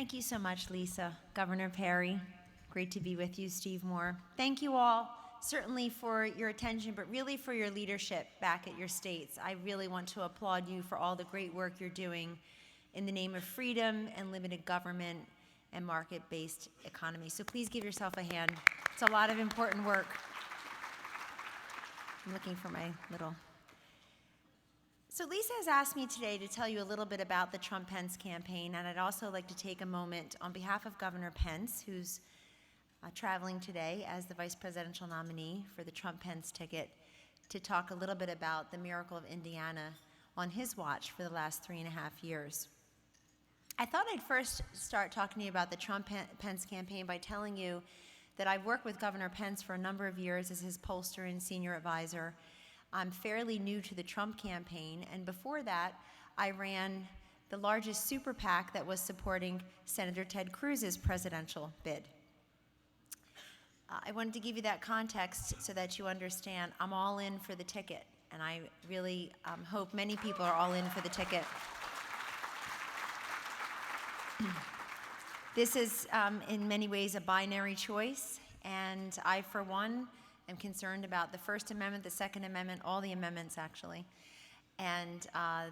Thank you so much, Lisa. Governor Perry, great to be with you, Steve Moore. Thank you all, certainly for your attention, but really for your leadership back at your states. I really want to applaud you for all the great work you're doing in the name of freedom and limited government and market-based economy. So please give yourself a hand. It's a lot of important work. I'm looking for my little... So Lisa has asked me today to tell you a little bit about the Trump-Pence campaign, and I'd also like to take a moment on behalf of Governor Pence, who's traveling today as the vice presidential nominee for the Trump-Pence ticket, to talk a little bit about the miracle of Indiana on his watch for the last 3.5 years. I thought I'd first start talking to you about the Trump-Pence campaign by telling you that I've worked with Governor Pence for a number of years as his pollster and senior advisor. I'm fairly new to the Trump campaign, and before that, I ran the largest super PAC that was supporting Senator Ted Cruz's presidential bid. I wanted to give you that context so that you understand I'm all in for the ticket, and I really hope many people are all in for the ticket. This is, in many ways, a binary choice, and I, for one, am concerned about the First Amendment, the Second Amendment, all the amendments, actually, and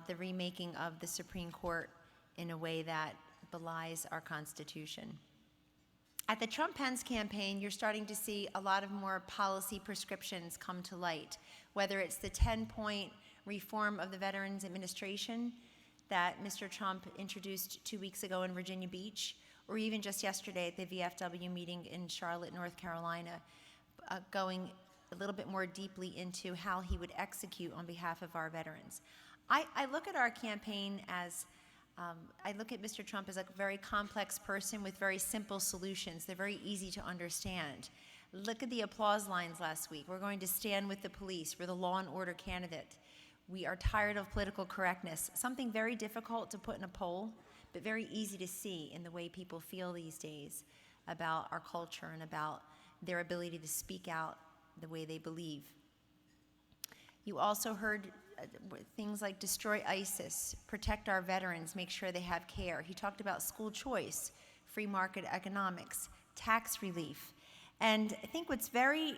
the remaking of the Supreme Court in a way that belies our Constitution. At the Trump-Pence campaign, you're starting to see a lot of more policy prescriptions come to light, whether it's the 10-point reform of the Veterans Administration that Mr. Trump introduced 2 weeks ago in Virginia Beach, or even just yesterday at the VFW meeting in Charlotte, North Carolina, going a little bit more deeply into how he would execute on behalf of our veterans. I look at our campaign as, I look at Mr. Trump as a very complex person with very simple solutions. They're very easy to understand. Look at the applause lines last week. We're going to stand with the police. We're the law and order candidate. We are tired of political correctness, something very difficult to put in a poll, but very easy to see in the way people feel these days about our culture and about their ability to speak out the way they believe. You also heard things like destroy ISIS, protect our veterans, make sure they have care. He talked about school choice, free market economics, tax relief. And I think what's very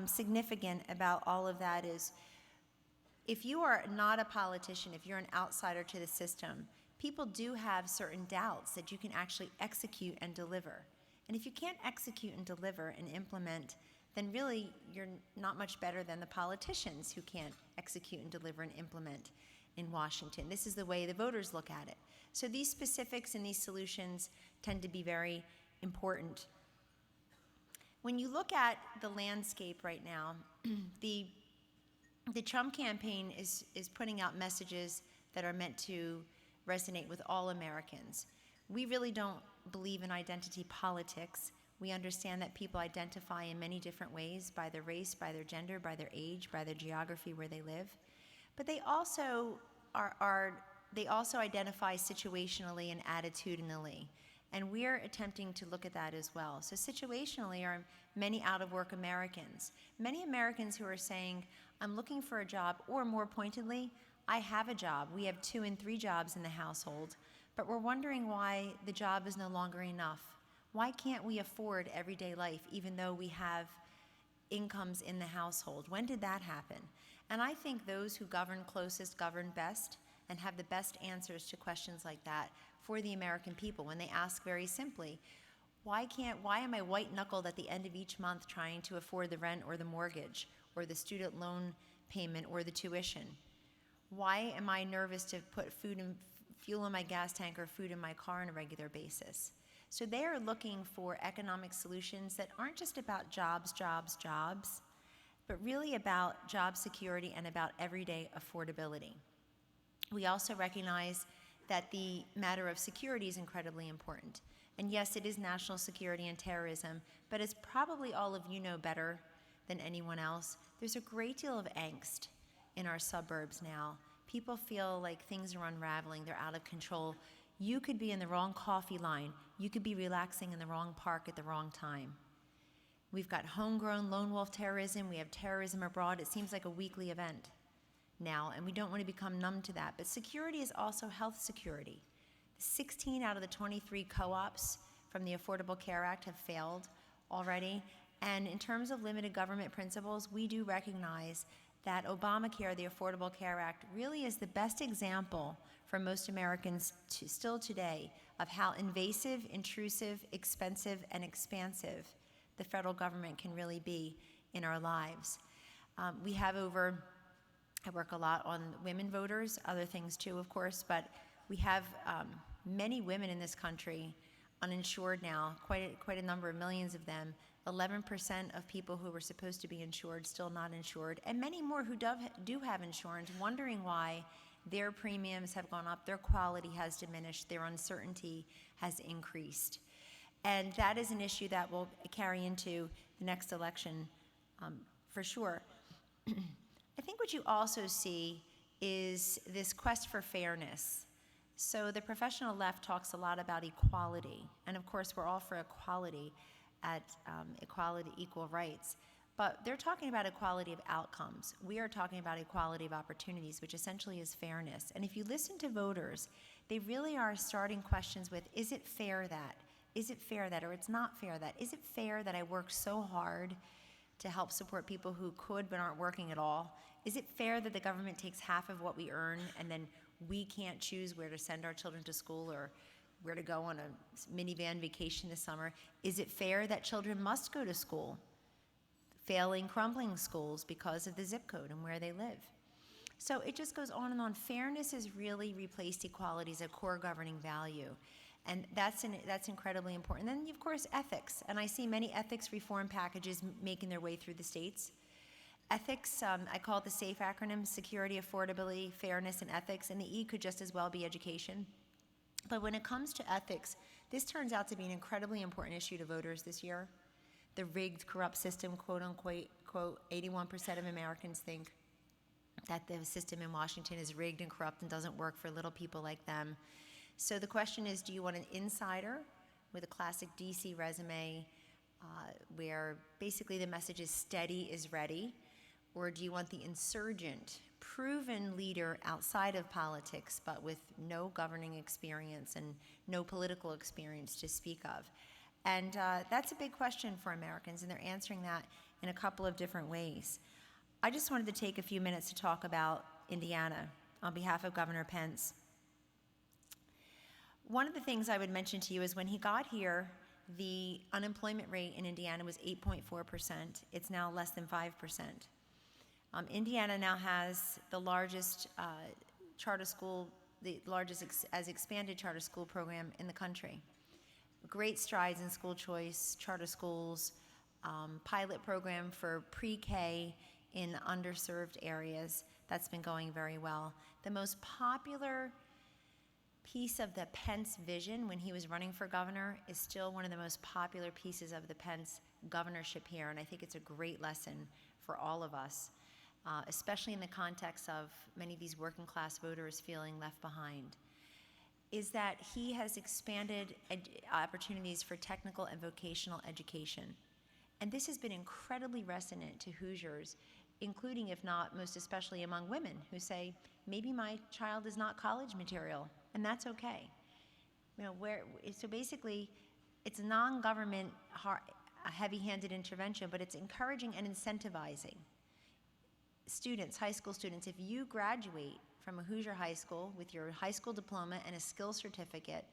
significant about all of that is if you are not a politician, if you're an outsider to the system, people do have certain doubts that you can actually execute and deliver. And if you can't execute and deliver and implement, then really you're not much better than the politicians who can't execute and deliver and implement in Washington. This is the way the voters look at it. So these specifics and these solutions tend to be very important. When you look at the landscape right now, the Trump campaign is putting out messages that are meant to resonate with all Americans. We really don't believe in identity politics. We understand that people identify in many different ways, by their race, by their gender, by their age, by their geography, where they live. But they also identify situationally and attitudinally. And we're attempting to look at that as well. So situationally are many out-of-work Americans. Many Americans who are saying, I'm looking for a job, or more pointedly, I have a job. We have 2 and 3 jobs in the household, but we're wondering why the job is no longer enough. Why can't we afford everyday life even though we have incomes in the household? When did that happen? And I think those who govern closest govern best and have the best answers to questions like that for the American people when they ask very simply, why am I white-knuckled at the end of each month trying to afford the rent or the mortgage or the student loan payment or the tuition? Why am I nervous to put fuel in my gas tank or food in my car on a regular basis? So they are looking for economic solutions that aren't just about jobs, jobs, jobs, but really about job security and about everyday affordability. We also recognize that the matter of security is incredibly important. And yes, it is national security and terrorism, but as probably all of you know better than anyone else, there's a great deal of angst in our suburbs now. People feel like things are unraveling, they're out of control. You could be in the wrong coffee line. You could be relaxing in the wrong park at the wrong time. We've got homegrown lone wolf terrorism. We have terrorism abroad. It seems like a weekly event now, and we don't want to become numb to that. But security is also health security. 16 out of the 23 co-ops from the Affordable Care Act have failed already. And in terms of limited government principles, we do recognize that Obamacare, the Affordable Care Act, really is the best example for most Americans still today of how invasive, intrusive, expensive, and expansive the federal government can really be in our lives. We have I work a lot on women voters, other things too, of course, but we have many women in this country uninsured now, quite a number of millions of them. 11% of people who were supposed to be insured still not insured, and many more who do have insurance, wondering why their premiums have gone up, their quality has diminished, their uncertainty has increased. And that is an issue that will carry into the next election for sure. I think what you also see is this quest for fairness. So the professional left talks a lot about equality, and of course we're all for equality, equal rights, but they're talking about equality of outcomes. We are talking about equality of opportunities, which essentially is fairness. And if you listen to voters, they really are starting questions with, is it fair that? Is it fair that, or it's not fair that? Is it fair that I work so hard to help support people who could but aren't working at all? Is it fair that the government takes half of what we earn and then we can't choose where to send our children to school or where to go on a minivan vacation this summer? Is it fair that children must go to school, failing, crumbling schools because of the zip code and where they live? So it just goes on and on. Fairness has really replaced equality as a core governing value. And that's incredibly important. And then, of course, ethics. And I see many ethics reform packages making their way through the states. Ethics, I call it the SAFE acronym: security, affordability, fairness, and ethics. And the E could just as well be education. But when it comes to ethics, this turns out to be an incredibly important issue to voters this year. The rigged, corrupt system, quote unquote, quote, 81% of Americans think that the system in Washington is rigged and corrupt and doesn't work for little people like them. So the question is, do you want an insider with a classic DC resume where basically the message is steady is ready? Or do you want the insurgent, proven leader outside of politics, but with no governing experience and no political experience to speak of? And that's a big question for Americans, and they're answering that in a couple of different ways. I just wanted to take a few minutes to talk about Indiana on behalf of Governor Pence. One of the things I would mention to you is when he got here, the unemployment rate in Indiana was 8.4%. It's now less than 5%. Indiana now has the largest charter school, the largest as expanded charter school program in the country. Great strides in school choice, charter schools, pilot program for pre-K in underserved areas. That's been going very well. The most popular piece of the Pence vision when he was running for governor is still one of the most popular pieces of the Pence governorship here, and I think it's a great lesson for all of us, especially in the context of many of these working class voters feeling left behind, is that he has expanded opportunities for technical and vocational education. And this has been incredibly resonant to Hoosiers, including, if not most especially among women who say, maybe my child is not college material, and that's okay. You know, so basically, it's a non-government heavy-handed intervention, but it's encouraging and incentivizing students, high school students. If you graduate from a Hoosier high school with your high school diploma and a skills certificate,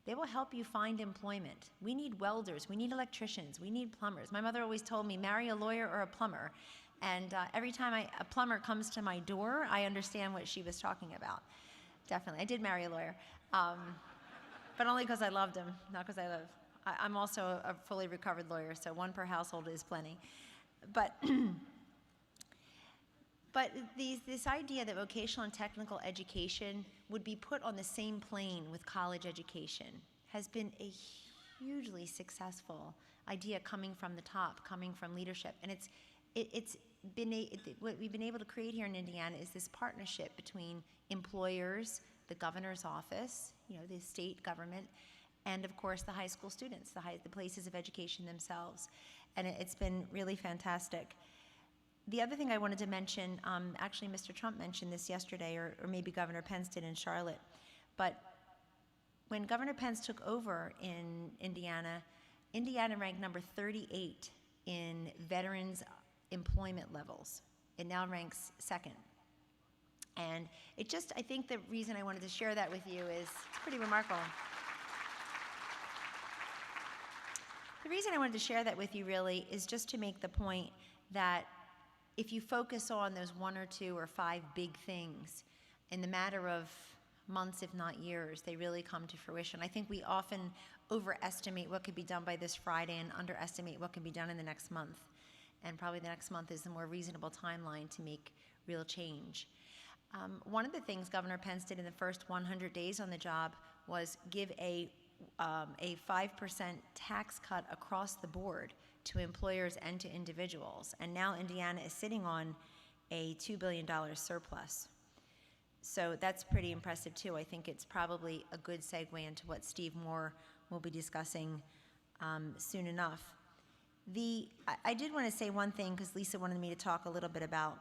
they will help you find employment. We need welders, we need electricians, we need plumbers. My mother always told me, marry a lawyer or a plumber. And every time a plumber comes to my door, I understand what she was talking about. Definitely, I did marry a lawyer, but only because I loved him, not because I love. I'm also a fully recovered lawyer, so one per household is plenty. But this idea that vocational and technical education would be put on the same plane with college education has been a hugely successful idea coming from the top, coming from leadership. And what we've been able to create here in Indiana is this partnership between employers, the governor's office, the state government, and of course the high school students, the places of education themselves. And it's been really fantastic. The other thing I wanted to mention, actually Mr. Trump mentioned this yesterday, or maybe Governor Pence did in Charlotte, but when Governor Pence took over in Indiana, Indiana ranked number 38 in veterans employment levels. It now ranks second. And it just, I think the reason I wanted to share that with you is it's pretty remarkable. The reason I wanted to share that with you really is just to make the point that if you focus on those 1 or 2 or 5 big things, in the matter of months, if not years, they really come to fruition. I think we often overestimate what could be done by this Friday and underestimate what can be done in the next month. And probably the next month is the more reasonable timeline to make real change. One of the things Governor Pence did in the first 100 days on the job was give a 5% tax cut across the board to employers and to individuals. And now Indiana is sitting on a $2 billion surplus. So that's pretty impressive too. I think it's probably a good segue into what Steve Moore will be discussing soon enough. I did want to say one thing because Lisa wanted me to talk a little bit about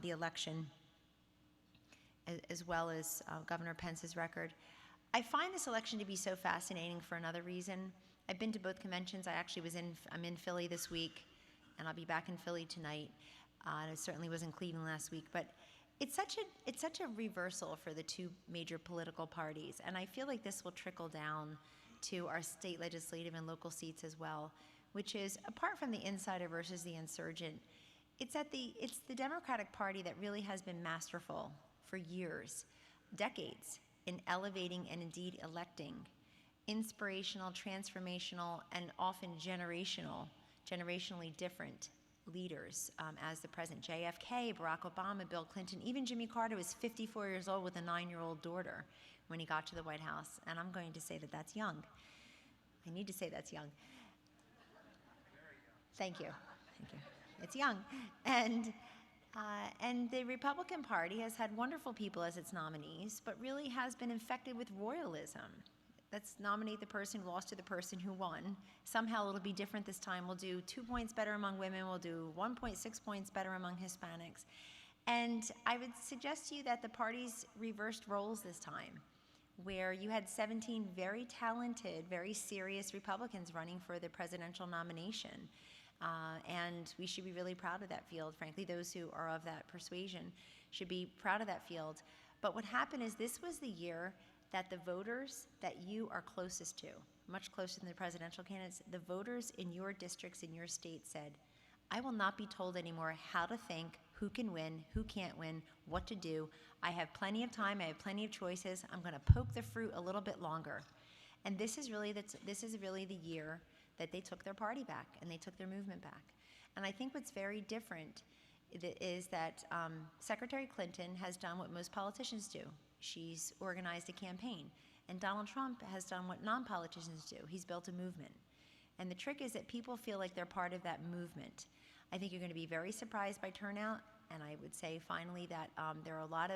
the election as well as Governor Pence's record. I find this election to be so fascinating for another reason. I've been to both conventions. I'm in Philly this week, and I'll be back in Philly tonight. And I certainly was in Cleveland last week, but it's such a reversal for the 2 major political parties, and I feel like this will trickle down to our state legislative and local seats as well, which is, apart from the insider versus the insurgent, it's the Democratic Party that really has been masterful for years, decades, in elevating and indeed electing inspirational, transformational, and often generationally different leaders as the president. JFK, Barack Obama, Bill Clinton, even Jimmy Carter was 54 years old with a 9-year-old daughter when he got to the White House. And I'm going to say that that's young. I need to say that's young. Thank you. Thank you. It's young. And the Republican Party has had wonderful people as its nominees, but really has been infected with royalism. Let's nominate the person who lost to the person who won. Somehow it'll be different this time. We'll do 2 points better among women. We'll do 1.6 points better among Hispanics. And I would suggest to you that the parties reversed roles this time, where you had 17 very talented, very serious Republicans running for the presidential nomination. And we should be really proud of that field. Frankly, those who are of that persuasion should be proud of that field. But what happened is this was the year that the voters that you are closest to, much closer than the presidential candidates, the voters in your districts, in your state said, I will not be told anymore how to think, who can win, who can't win, what to do. I have plenty of time, I have plenty of choices. I'm gonna poke the fruit a little bit longer. And this is really the year that they took their party back and they took their movement back. And I think what's very different is that Secretary Clinton has done what most politicians do. She's organized a campaign. And Donald Trump has done what non-politicians do. He's built a movement. And the trick is that people feel like they're part of that movement. I think you're going to be very surprised by turnout. And I would say finally that there are a lot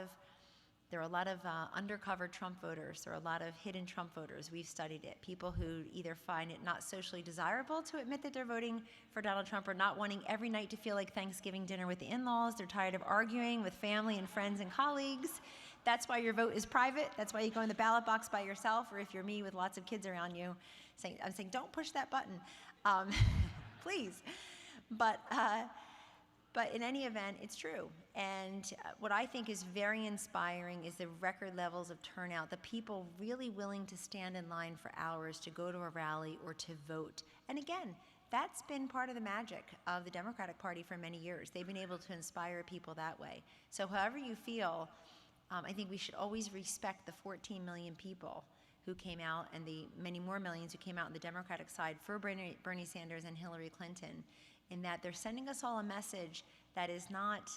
of undercover Trump voters. There are a lot of hidden Trump voters. We've studied it. People who either find it not socially desirable to admit that they're voting for Donald Trump or not wanting every night to feel like Thanksgiving dinner with the in-laws. They're tired of arguing with family and friends and colleagues. That's why your vote is private. That's why you go in the ballot box by yourself, or if you're me with lots of kids around you, I'm saying don't push that button, please. But in any event, it's true. And what I think is very inspiring is the record levels of turnout, the people really willing to stand in line for hours to go to a rally or to vote. And again, that's been part of the magic of the Democratic Party for many years. They've been able to inspire people that way. So however you feel, I think we should always respect the 14 million people who came out and the many more millions who came out on the Democratic side for Bernie Sanders and Hillary Clinton, in that they're sending us all a message that is not,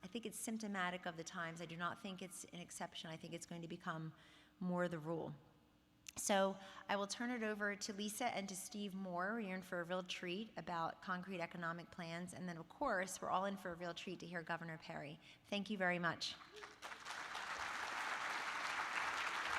I think it's symptomatic of the times. I do not think it's an exception. I think it's going to become more the rule. So I will turn it over to Lisa and to Steve Moore. We're in for a real treat about concrete economic plans. And then, of course, we're all in for a real treat to hear Governor Perry. Thank you very much.